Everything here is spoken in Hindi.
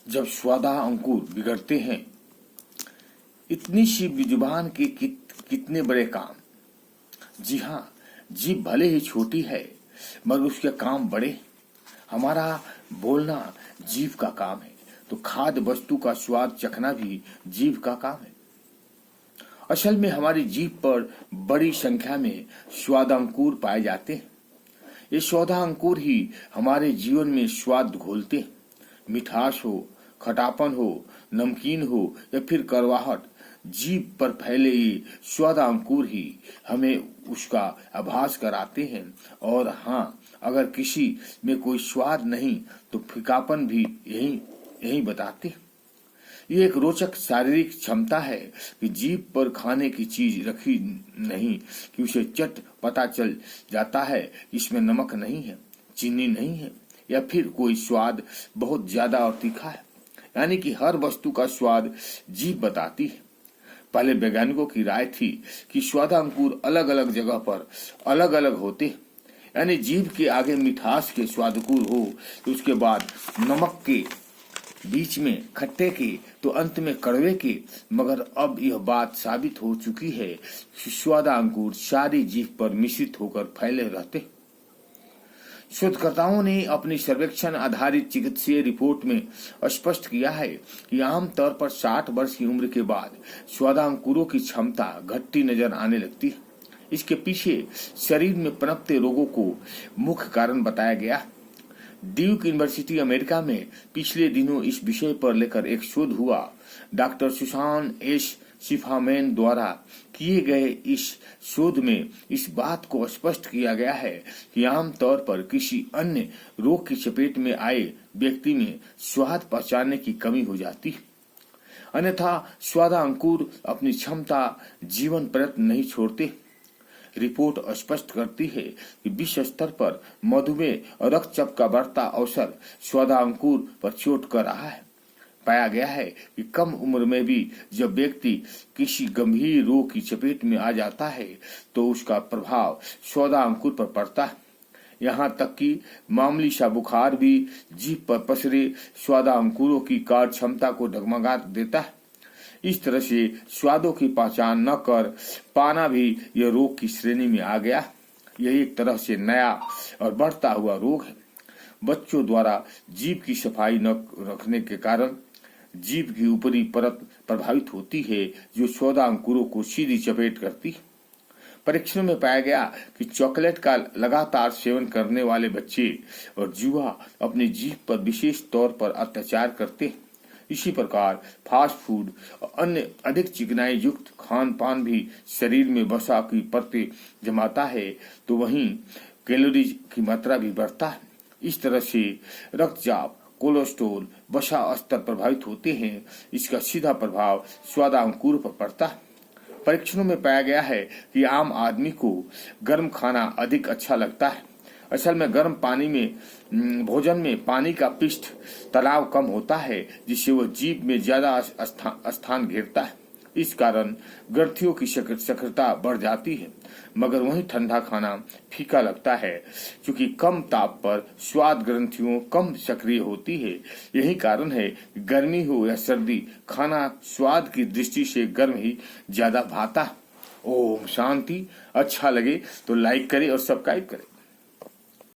जब स्वादा अंकुर बिगड़ते हैं, इतनी सी जुबान के कितने बड़े काम। जी हाँ, जीभ भले ही छोटी है मगर उसके काम बड़े। हमारा बोलना जीभ का काम है, तो खाद्य वस्तु का स्वाद चखना भी जीभ का काम है। असल में हमारी जीभ पर बड़ी संख्या में स्वादांकुर पाए जाते हैं। ये स्वादांकुर ही हमारे जीवन में स्वाद घोलते हैं। मिठास हो, खटापन हो, नमकीन हो या फिर कड़वाहट, जीभ पर फैले ये स्वादांकुर ही हमें उसका आभास कराते हैं। और हाँ, अगर किसी में कोई स्वाद नहीं तो फीकापन भी यही यही बताते हैं। ये एक रोचक शारीरिक क्षमता है कि जीभ पर खाने की चीज रखी नहीं कि उसे चट पता चल जाता है कि इसमें नमक नहीं है, चीनी नहीं है या फिर कोई स्वाद बहुत ज्यादा और तीखा है। यानी कि हर वस्तु का स्वाद जीभ बताती है। पहले वैज्ञानिकों की राय थी कि स्वादांकुर अलग अलग जगह पर अलग अलग होते हैं। यानी जीभ के आगे मिठास के स्वादकुर हो तो उसके बाद नमक के, बीच में खट्टे के, तो अंत में कड़वे के। मगर अब यह बात साबित हो चुकी है कि स्वादांकुर सारी जीभ पर मिश्रित होकर फैले रहते। शोधकर्ताओं ने अपनी सर्वेक्षण आधारित चिकित्सीय रिपोर्ट में स्पष्ट किया है कि आमतौर पर 60 वर्ष की उम्र के बाद स्वादांकुरों की क्षमता घटती नजर आने लगती है। इसके पीछे शरीर में पनपते रोगों को मुख्य कारण बताया गया। ड्यूक यूनिवर्सिटी अमेरिका में पिछले दिनों इस विषय पर लेकर एक शोध हुआ। डॉक्टर सुसान एस शिफामैन द्वारा किए गए इस शोध में इस बात को स्पष्ट किया गया है कि आमतौर पर किसी अन्य रोग की चपेट में आए व्यक्ति में स्वाद पहचानने की कमी हो जाती है। अन्यथा स्वादांकुर अपनी क्षमता जीवन पर्यंत नहीं छोड़ते। रिपोर्ट स्पष्ट करती है कि विश्व स्तर पर मधुमेह और रक्तचाप का बढ़ता अवसर स्वादांकुर पर चोट कर रहा है। पाया गया है कि कम उम्र में भी जब व्यक्ति किसी गंभीर रोग की चपेट में आ जाता है तो उसका प्रभाव स्वादांकुर पर पड़ता है। यहाँ तक कि मामूली सा बुखार भी जीभ पर पसरे स्वादांकुरों की कार्य क्षमता को डगमगा देता है। इस तरह से स्वादों की पहचान न कर पाना भी यह रोग की श्रेणी में आ गया। यह एक तरह से नया और बढ़ता हुआ रोग है। बच्चों द्वारा जीभ की सफाई न रखने के कारण जीभ की ऊपरी परत प्रभावित होती है जो स्वादांकुरों को सीधी चपेट करती है। परीक्षण में पाया गया कि चॉकलेट का लगातार सेवन करने वाले बच्चे और जुआ अपनी जीभ पर विशेष तौर पर अत्याचार करते हैं। इसी प्रकार फास्ट फूड और अन्य अधिक चिकनाई युक्त खान पान भी शरीर में वसा की परतें जमाता है, तो वहीं कैलोरीज की मात्रा भी बढ़ता है। इस तरह से रक्तचाप, कोलेस्ट्रॉल, वसा स्तर प्रभावित होते हैं। इसका सीधा प्रभाव स्वादांकुर पर पड़ता है। परीक्षणों में पाया गया है कि आम आदमी को गर्म खाना अधिक अच्छा लगता है। असल में गर्म पानी में भोजन में पानी का पृष्ठ तनाव कम होता है जिससे वह जीभ में ज्यादा स्थान घेरता है। इस कारण ग्रंथियों की सक्रियता बढ़ जाती है। मगर वहीं ठंडा खाना फीका लगता है क्योंकि कम ताप पर स्वाद ग्रंथियों कम सक्रिय होती है। यही कारण है गर्मी हो या सर्दी, खाना स्वाद की दृष्टि से गर्म ही ज्यादा भाता। ओम शांति। अच्छा लगे तो लाइक करें और सब्सक्राइब करें।